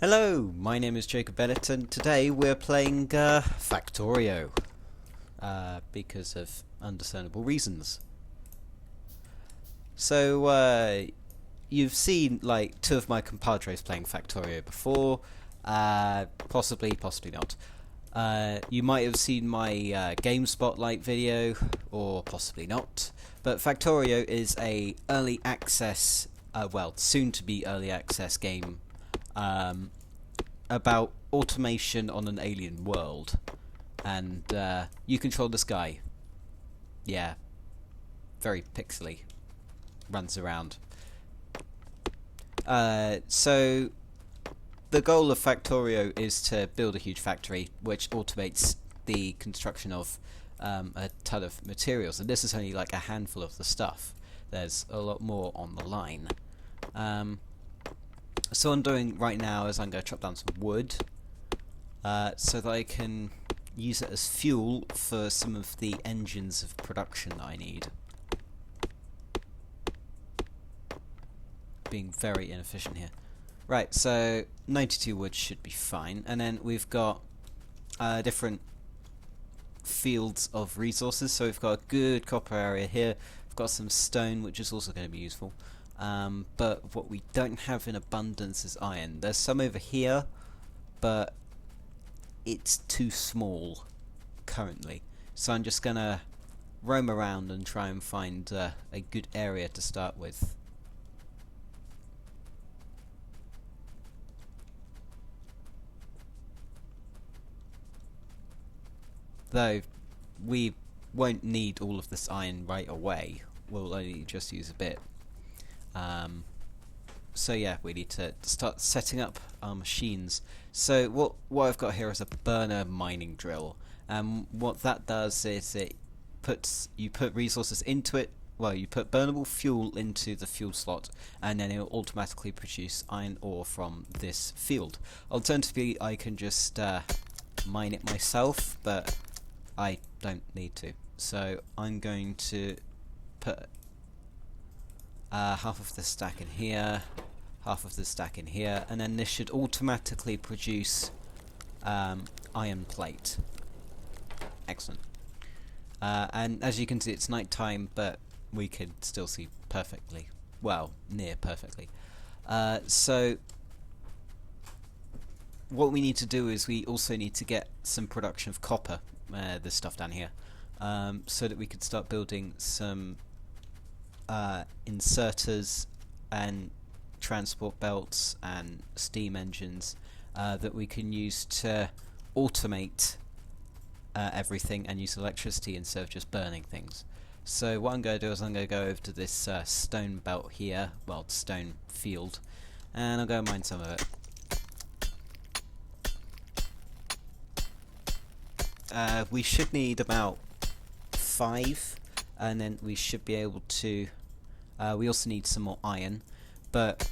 Hello, my name is Jacob Bennett, and today we're playing Factorio, because of undiscernible reasons. So, you've seen like two of my compadres playing Factorio before, possibly not. You might have seen my Game Spotlight video, or possibly not. But Factorio is a early access, well, soon to be early access game. About automation on an alien world, and you control this guy. Yeah, very pixely, runs around. So the goal of Factorio is to build a huge factory which automates the construction of a ton of materials, and this is only like a handful of the stuff. There's a lot more on the line. So what I'm doing right now is I'm going to chop down some wood so that I can use it as fuel for some of the engines of production that I need. Being very inefficient here. Right, so 92 wood should be fine, and then we've got different fields of resources. So we've got a good copper area here. We've got some stone, which is also going to be useful. But what we don't have in abundance is iron. There's some over here, but it's too small currently. So I'm just gonna roam around and try and find a good area to start with. Though we won't need all of this iron right away. We'll only just use a bit. So yeah, we need to start setting up our machines. So what I've got here is a burner mining drill. What that does is you put resources into it. Well, you put burnable fuel into the fuel slot, and then it will automatically produce iron ore from this field. Alternatively, I can just mine it myself, but I don't need to. So I'm going to put half of the stack in here, half of the stack in here, and then this should automatically produce iron plate. Excellent. And as you can see, it's night time, but we can still see perfectly. Well, near perfectly. So what we need to do is we also need to get some production of copper, this stuff down here, so that we can start building some inserters and transport belts and steam engines that we can use to automate everything and use electricity instead of just burning things. So what I'm going to do is I'm going to go over to this stone belt here, well, stone field, and I'll go mine some of it. We should need about 5, and then we should be able to we also need some more iron, but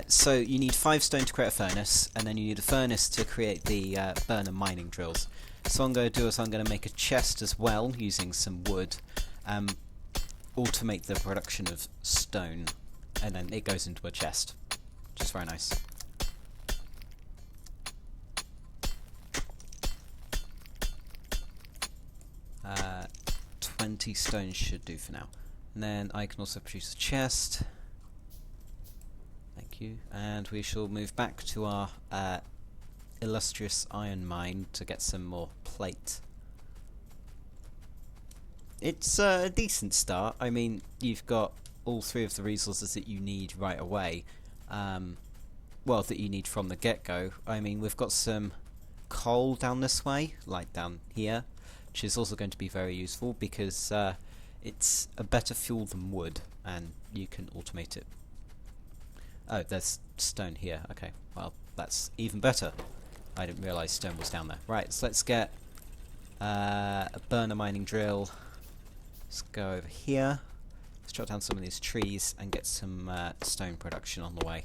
so you need 5 stone to create a furnace, and then you need a furnace to create the burner mining drills. So what I'm going to do is I'm going to make a chest as well using some wood, automate the production of stone, and then it goes into a chest, which is very nice. 20 stone should do for now. And then I can also produce a chest. Thank you. And we shall move back to our illustrious iron mine to get some more plate. It's a decent start. I mean, you've got all 3 of the resources that you need right away. Well, that you need from the get-go. I mean, we've got some coal down this way, like down here, which is also going to be very useful because it's a better fuel than wood, and you can automate it. Oh, there's stone here. Okay, well, that's even better. I didn't realise stone was down there. Right, so let's get a burner mining drill. Let's go over here. Let's chop down some of these trees and get some stone production on the way.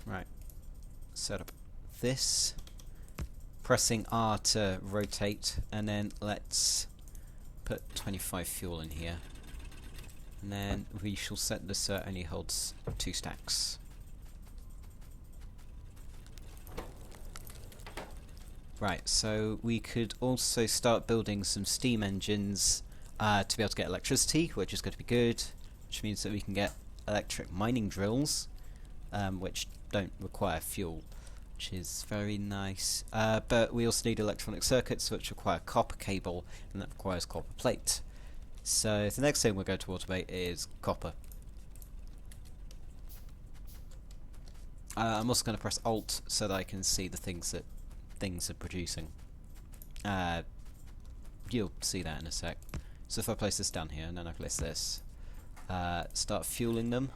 Right, set up this. pressing R to rotate, and then let's put 25 fuel in here. And then we shall set this so it only holds 2 stacks. Right, so we could also start building some steam engines to be able to get electricity, which is going to be good, which means that we can get electric mining drills, which don't require fuel, which is very nice. But we also need electronic circuits, which require copper cable, and that requires copper plate. So the next thing we're going to automate is copper. I'm also going to press Alt so that I can see the things that things are producing. You'll see that in a sec. So if I place this down here and then I place this, start fueling them,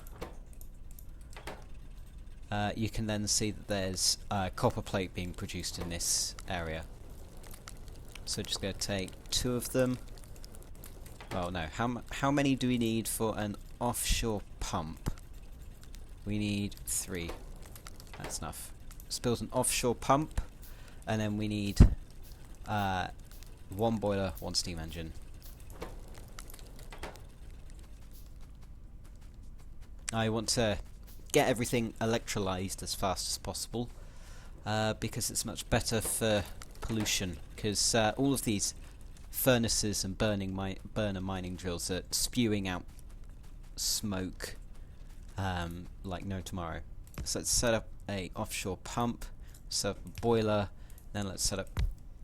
you can then see that there's copper plate being produced in this area. So just going to take 2 of them. Oh no, how many do we need for an offshore pump? We need 3. That's enough. Let's build an offshore pump, and then we need 1 boiler, 1 steam engine. I want to get everything electrolyzed as fast as possible, because it's much better for pollution, because all of these furnaces and burner mining drills are spewing out smoke like no tomorrow. So let's set up a offshore pump, set up a boiler, then let's set up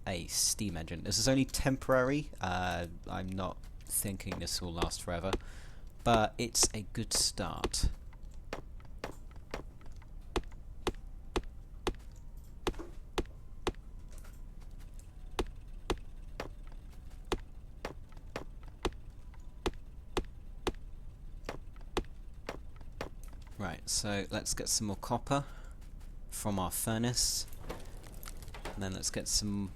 a steam engine. This is only temporary. I'm not thinking this will last forever, but it's a good start. Right, so let's get some more copper from our furnace, and then let's get some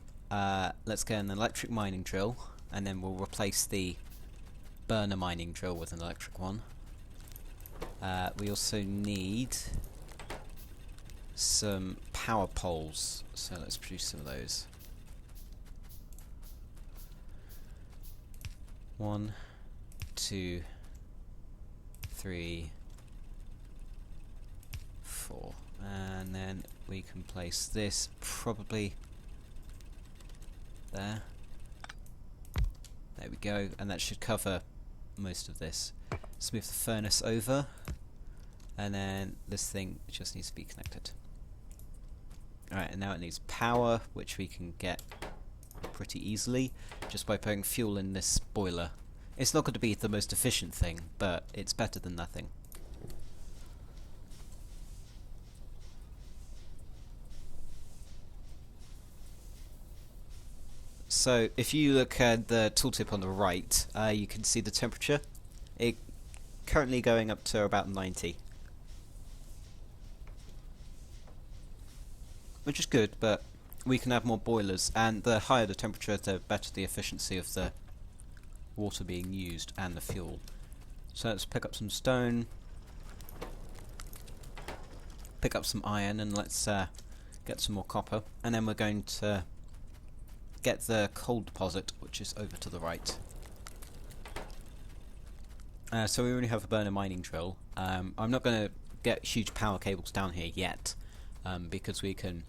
let's get an electric mining drill, and then we'll replace the burner mining drill with an electric one. We also need some power poles, so let's produce some of those. 1, 2, 3, 4, and then we can place this probably there. There we go, and that should cover most of this. Let's move the furnace over, and then this thing just needs to be connected. Alright, and now it needs power, which we can get pretty easily just by putting fuel in this boiler. It's not going to be the most efficient thing, but it's better than nothing. So if you look at the tooltip on the right, you can see the temperature. It currently going up to about 90. Which is good, but we can have more boilers, and the higher the temperature, the better the efficiency of the water being used and the fuel. So let's pick up some stone, pick up some iron, and let's get some more copper, and then we're going to get the coal deposit, which is over to the right. So we already have a burner mining drill. I'm not going to get huge power cables down here yet, because we can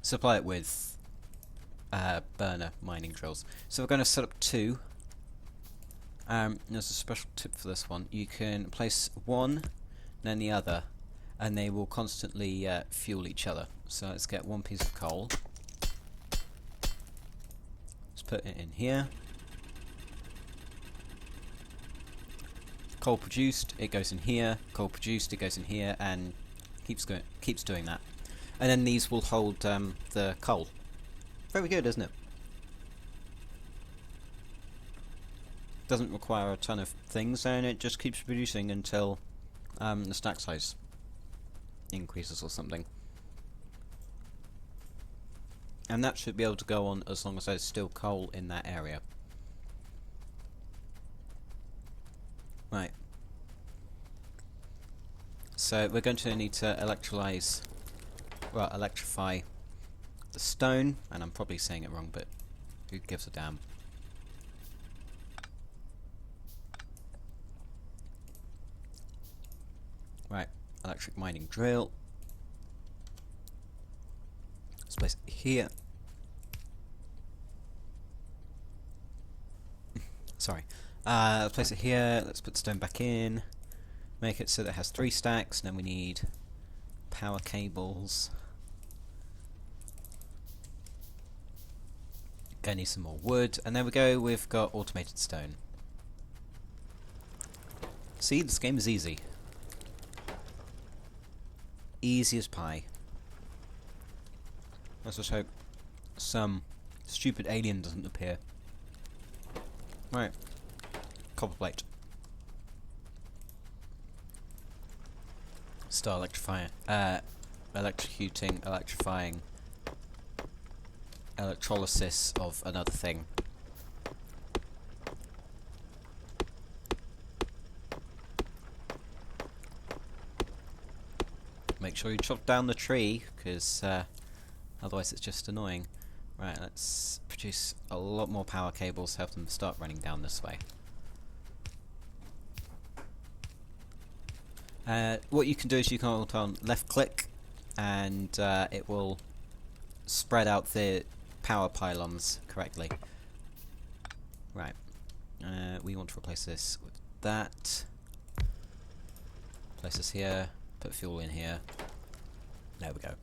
supply it with burner mining drills. So we're going to set up 2. There's a special tip for this one. You can place one, then the other, and they will constantly fuel each other. So let's get 1 piece of coal. Let's put it in here. Coal produced, it goes in here. Coal produced, it goes in here, and keeps doing that. And then these will hold the coal. Very good, isn't it? Doesn't require a ton of things, and it just keeps producing until the stack size increases or something. And that should be able to go on as long as there's still coal in that area. Right. So we're going to need to electrify the stone, and I'm probably saying it wrong, but who gives a damn? Right, electric mining drill. Let's place it here. Sorry. Let's place it here. Let's put the stone back in. Make it so that it has 3 stacks. And then we need power cables. Gonna need some more wood. And there we go. We've got automated stone. See, this game is easy. Easy as pie. Let's just hope some stupid alien doesn't appear. Right. Copper plate. Start electrifying. Electrifying. Electrolysis of another thing. Make sure you chop down the tree, because otherwise it's just annoying. Right, let's produce a lot more power cables, have them start running down this way. What you can do is you can hold on left click, and it will spread out the power pylons correctly. Right, we want to replace this with that. Place this here, put fuel in here. There we go.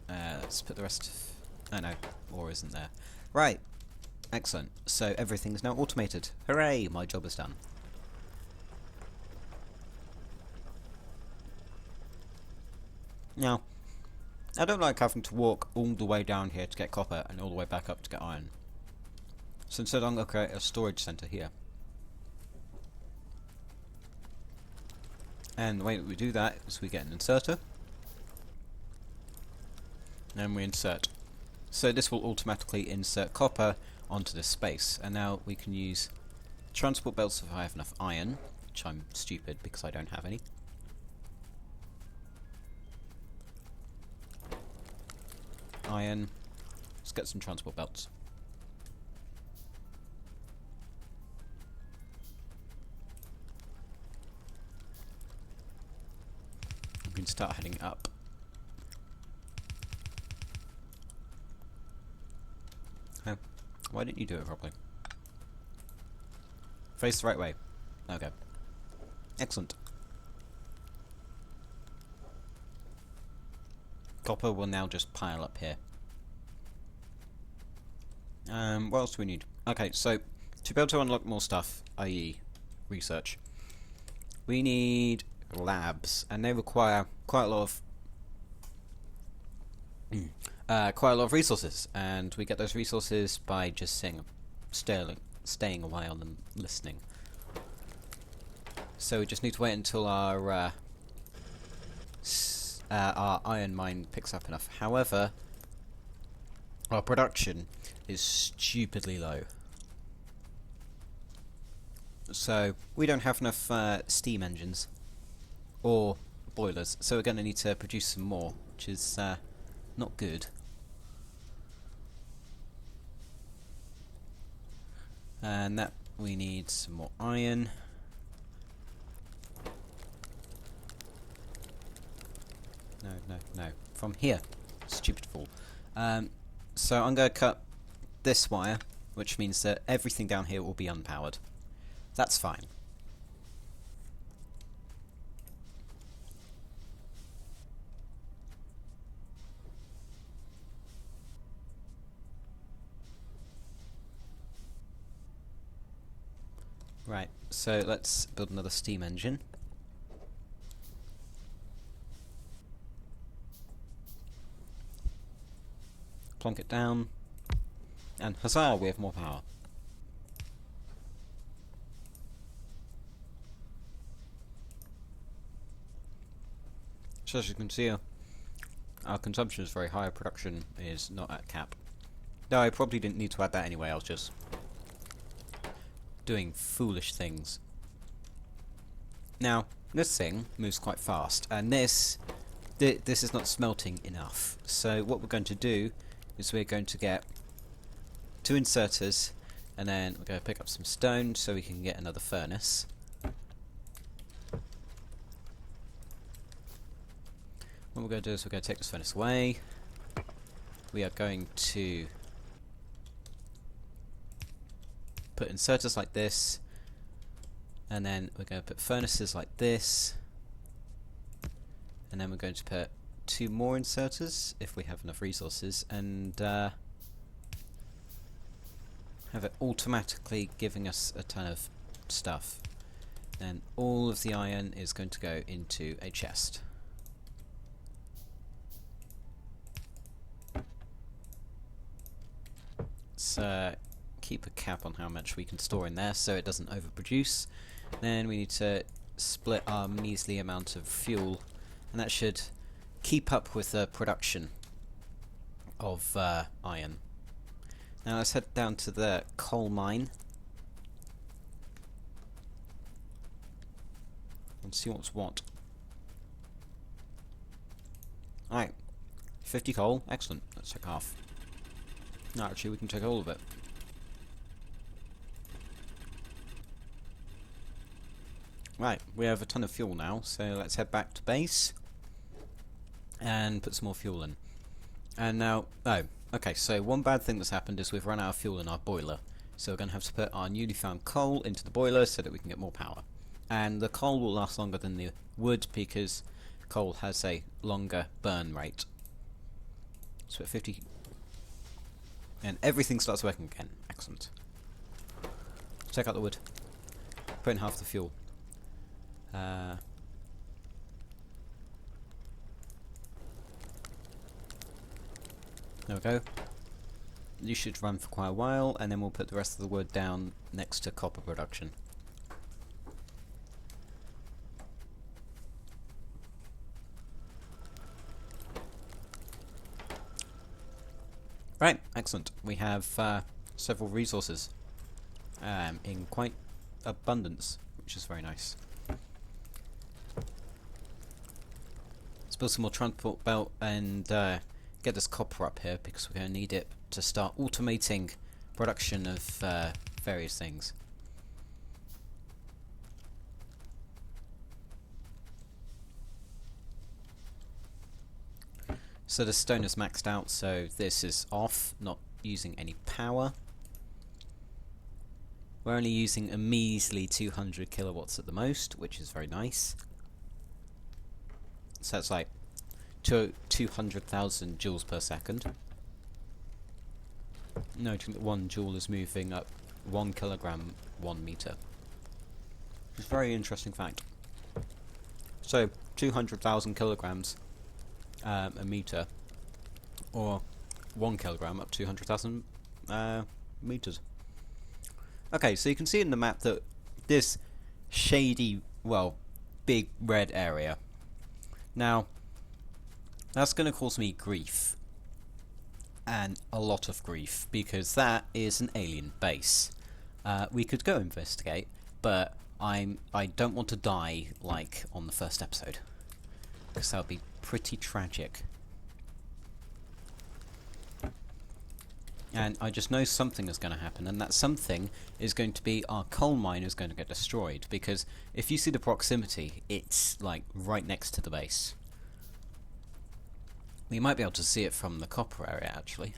Let's put the rest of... Oh no, ore isn't there. Right, excellent. So everything's now automated. Hooray, my job is done. Now, I don't like having to walk all the way down here to get copper and all the way back up to get iron. So instead I'm going to create a storage centre here. And the way that we do that is we get an inserter. And we insert. So this will automatically insert copper onto this space. And now we can use transport belts if I have enough iron, which I'm stupid because I don't have any. Iron. Let's get some transport belts. We can start heading up. Oh, why didn't you do it properly? Face the right way. Okay. Excellent. Copper will now just pile up here. What else do we need? Okay, so to be able to unlock more stuff, i.e. research, we need labs, and they require quite a lot of resources, and we get those resources by just staying a while and listening. So we just need to wait until our iron mine picks up enough. However, our production is stupidly low. So we don't have enough steam engines or boilers, so we're going to need to produce some more, which is not good. And that we need some more iron. No. From here. Stupid fool. So I'm going to cut this wire, which means that everything down here will be unpowered. That's fine. Right, so let's build another steam engine. Plonk it down, and huzzah, we have more power. So as you can see, our consumption is very high, production is not at cap. No, I probably didn't need to add that anyway, I was just doing foolish things. Now, this thing moves quite fast, and this is not smelting enough. So what we're going to do is we're going to get 2 inserters, and then we're going to pick up some stone so we can get another furnace. What we're going to do is we're going to take this furnace away. We are going to put inserters like this, and then we're going to put furnaces like this, and then we're going to put 2 more inserters if we have enough resources, and have it automatically giving us a ton of stuff. And all of the iron is going to go into a chest. Let's keep a cap on how much we can store in there so it doesn't overproduce. Then we need to split our measly amount of fuel, and that should keep up with the production of iron. Now let's head down to the coal mine and see what's what. Alright, 50 coal, excellent. Let's take half. No, actually we can take all of it. Right, we have a ton of fuel now, so let's head back to base and put some more fuel in. And now, okay, so one bad thing that's happened is we've run out of fuel in our boiler. So we're going to have to put our newly found coal into the boiler so that we can get more power. And the coal will last longer than the wood because coal has a longer burn rate. So at 50... and everything starts working again. Excellent. Take out the wood. Put in half the fuel. There we go. You should run for quite a while, and then we'll put the rest of the wood down next to copper production. Right, excellent. We have several resources in quite abundance, which is very nice. Let's build some more transport belt and get this copper up here because we're going to need it to start automating production of various things. So the stone is maxed out, so this is off, not using any power. We're only using a measly 200 kilowatts at the most, which is very nice. So that's like 200,000 joules per second. Noting that 1 joule is moving up 1 kilogram 1 meter. It's a very interesting fact. So 200,000 kilograms a meter, or 1 kilogram up 200,000 meters. Okay, so you can see in the map that this shady, well, big red area. Now, that's going to cause me grief. And a lot of grief, because that is an alien base. We could go investigate, but I don't want to die like on the first episode, because that would be pretty tragic. And I just know something is going to happen, and that something is going to be our coal mine is going to get destroyed, because if you see the proximity, it's like right next to the base. We might be able to see it from the copper area, actually.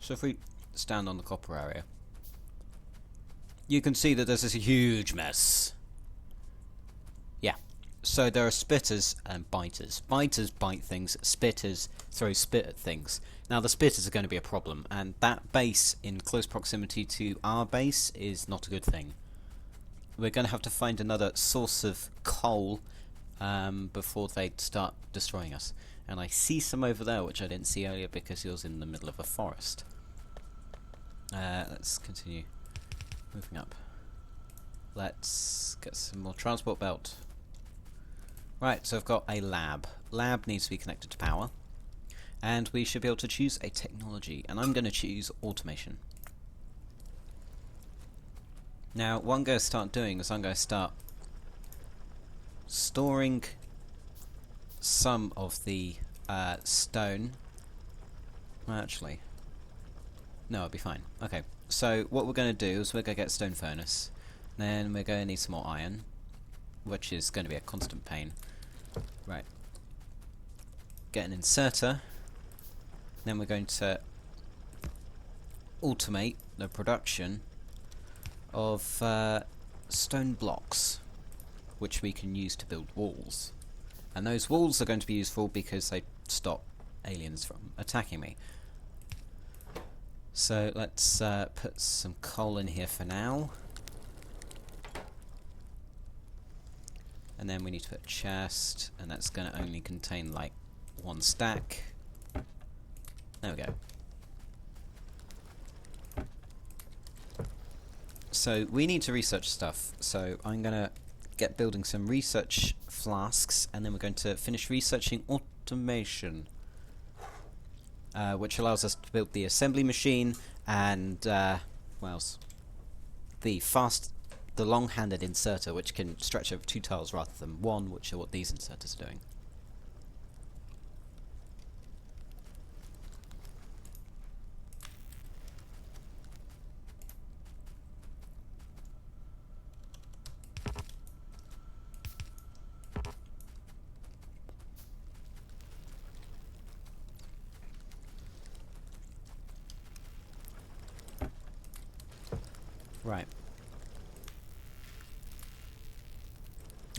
So if we stand on the copper area, you can see that this is a huge mess. Yeah. So there are spitters and biters. Biters bite things, spitters throw spit at things. Now the spitters are going to be a problem, and that base in close proximity to our base is not a good thing. We're going to have to find another source of coal before they start destroying us. And I see some over there which I didn't see earlier because he was in the middle of a forest. Let's continue moving up. Let's get some more transport belt. Right, so I've got a lab. Lab needs to be connected to power. And we should be able to choose a technology. And I'm going to choose automation. Now, what I'm going to start doing is I'm going to start storing some of the stone. Well, actually, no, it'll be fine. Okay, so what we're going to do is we're going to get a stone furnace. Then we're going to need some more iron, which is going to be a constant pain. Right. Get an inserter. Then we're going to automate the production of stone blocks, which we can use to build walls. And those walls are going to be useful because they stop aliens from attacking me. So let's put some coal in here for now. And then we need to put a chest, and that's going to only contain like 1 stack. There we go. So we need to research stuff, so I'm going to get building some research flasks, and then we're going to finish researching automation, which allows us to build the assembly machine and what else? The long-handed inserter, which can stretch over 2 tiles rather than 1, which are what these inserters are doing. Right.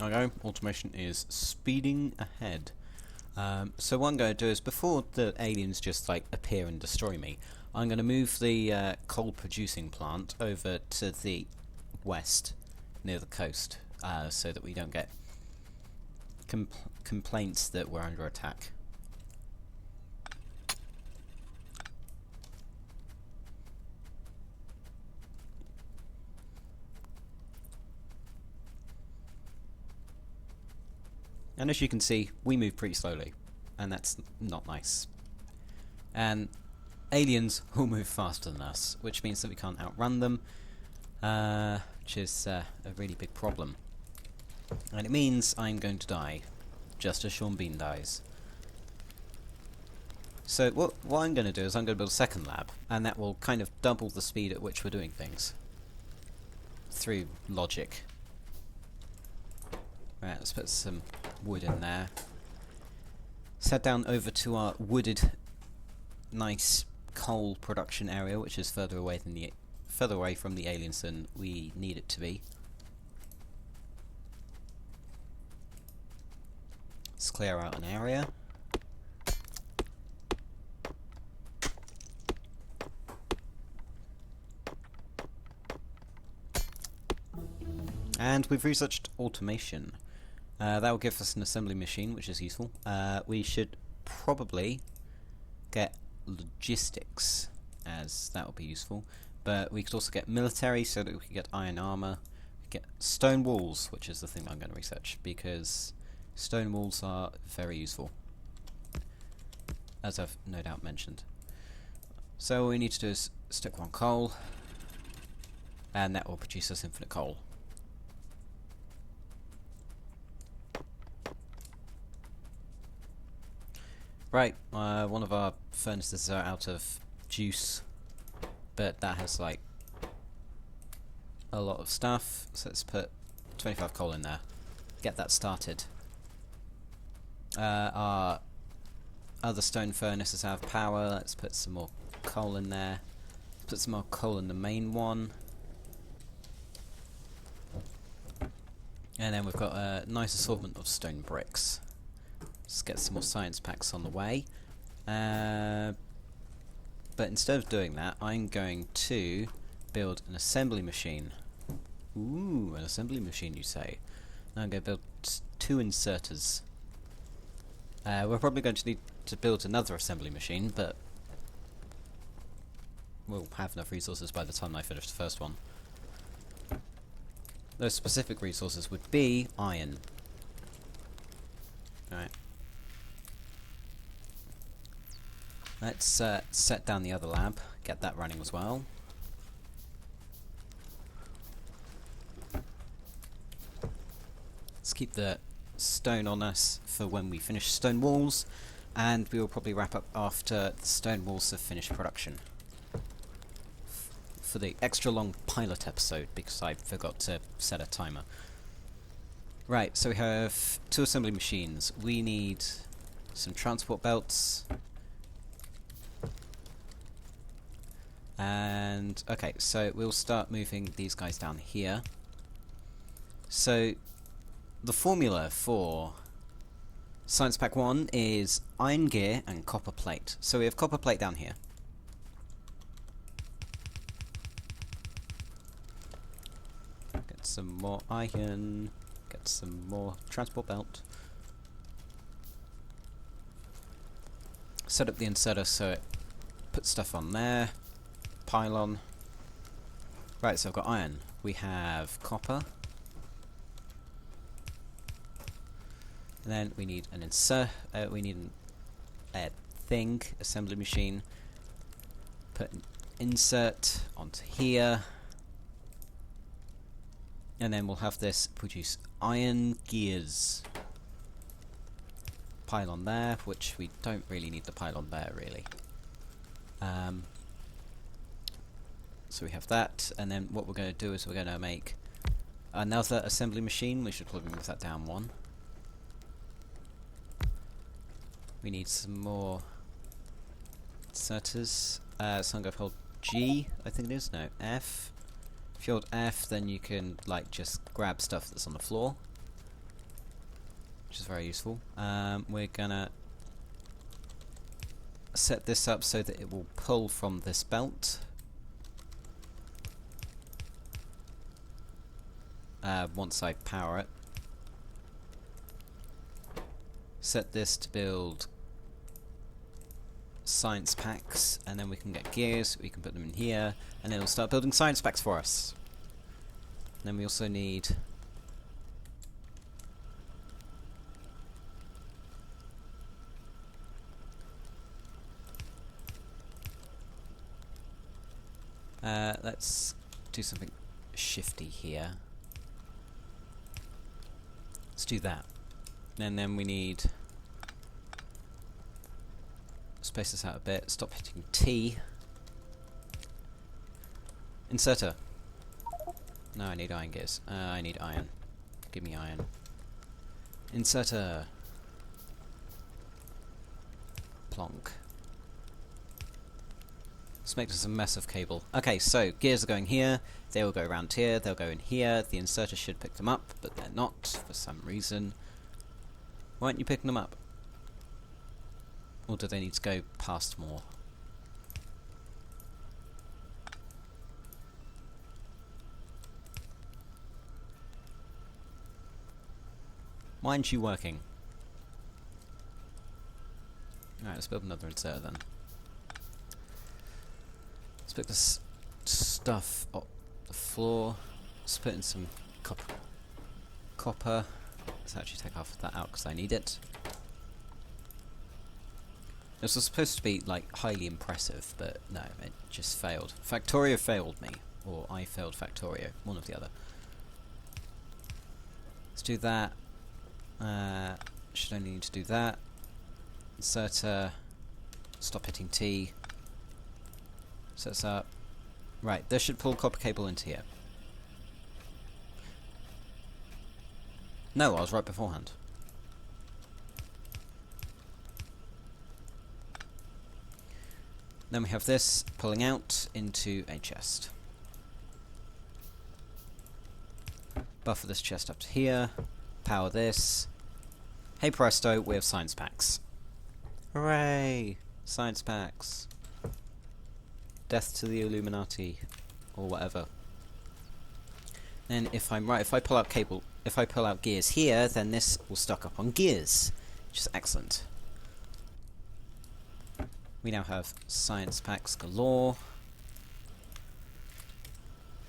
Okay, automation is speeding ahead. So what I'm going to do is, before the aliens just like appear and destroy me, I'm going to move the coal producing plant over to the west near the coast, so that we don't get complaints that we're under attack. And as you can see, we move pretty slowly, and that's not nice. And aliens will move faster than us, which means that we can't outrun them, which is a really big problem. And it means I'm going to die, just as Sean Bean dies. So what I'm going to do is I'm going to build a second lab, and that will kind of double the speed at which we're doing things. Through logic. Right, let's put some wood in there. Let's head down over to our wooded, nice coal production area, which is further away from the aliens than we need it to be. Let's clear out an area. And we've researched automation. That will give us an assembly machine, which is useful. We should probably get logistics, as that will be useful. But we could also get military, so that we can get iron armor. We get stone walls, which is the thing I'm going to research, because stone walls are very useful, as I've no doubt mentioned. So all we need to do is stick 1 coal, and that will produce us infinite coal. Right, one of our furnaces are out of juice, but that has like a lot of stuff, so let's put 25 coal in there, get that started. Our other stone furnaces have power, let's put some more coal in there, let's put some more coal in the main one. And then we've got a nice assortment of stone bricks. Let's get some more science packs on the way. But instead of doing that, I'm going to build an assembly machine. Ooh, an assembly machine, you say? Now I'm going to build 2 inserters. We're probably going to need to build another assembly machine, but we'll have enough resources by the time I finish the first one. Those specific resources would be iron. Alright. Let's set down the other lab, get that running as well. Let's keep the stone on us for when we finish stone walls, and we will probably wrap up after the stone walls have finished production. For the extra long pilot episode, because I forgot to set a timer. Right, so we have 2 assembly machines. We need some transport belts. And, okay, so we'll start moving these guys down here. So, the formula for Science Pack 1 is iron gear and copper plate. So we have copper plate down here. Get some more iron. Get some more transport belt. Set up the inserter so it puts stuff on there. Pylon. Right, so I've got iron. We have copper. And then we need an assembly machine. Put an insert onto here. And then we'll have this produce iron gears. Pylon there, which we don't really need the pylon there, really. So we have that, and then what we're going to do is we're going to make another assembly machine. We should probably move that down 1. We need some more inserters. So I'm going to hold G, I think it is. No, F. If you hold F, then you can like just grab stuff that's on the floor, which is very useful. We're gonna set this up so that it will pull from this belt. Once I power it. Set this to build science packs, and then we can get gears, we can put them in here, and then it'll start building science packs for us. And then we also need let's do something shifty here. Let's do that. And then we need space this out a bit, stop hitting T. Inserter. No, I need iron gears. I need iron. Give me iron. Inserter. Plonk. Let's make this a mess of cable. Okay, so gears are going here, they will go around here, they'll go in here, the inserter should pick them up, but they're not, for some reason. Why aren't you picking them up? Or do they need to go past more? Why aren't you working? Alright, let's build another inserter then. Let's pick this stuff off the floor. Let's put in some copper. Let's actually take half of that out because I need it. This was supposed to be like highly impressive, but no, it just failed. Factorio failed me, or I failed Factorio, one or the other. Let's do that. Should only need to do that. Inserter. Stop hitting T. Sets up. Right, this should pull copper cable into here. No, I was right beforehand. Then we have this pulling out into a chest. Buffer this chest up to here. Power this. Hey presto, we have science packs. Hooray! Science packs. Death to the Illuminati. Or whatever. Then if I'm right, if I pull out gears here, then this will stock up on gears. Which is excellent. We now have science packs galore.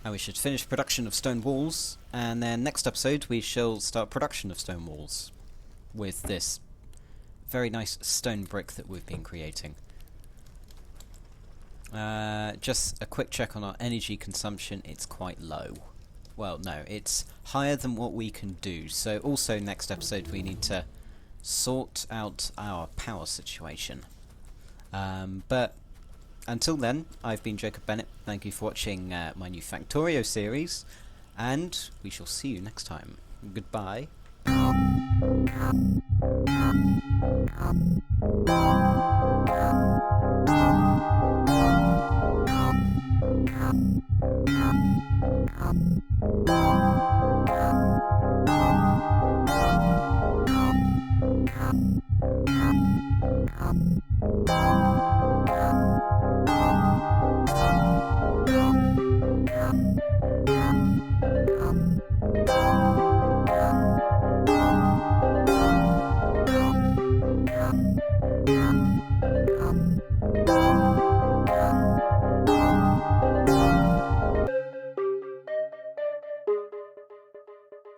And we should finish production of stone walls, and then next episode we shall start production of stone walls with this very nice stone brick that we've been creating. Just a quick check on our energy consumption, it's quite low. Well, no, it's higher than what we can do. So also next episode we need to sort out our power situation. But until then, I've been Jacob Bennett. Thank you for watching my new Factorio series, and we shall see you next time. Goodbye.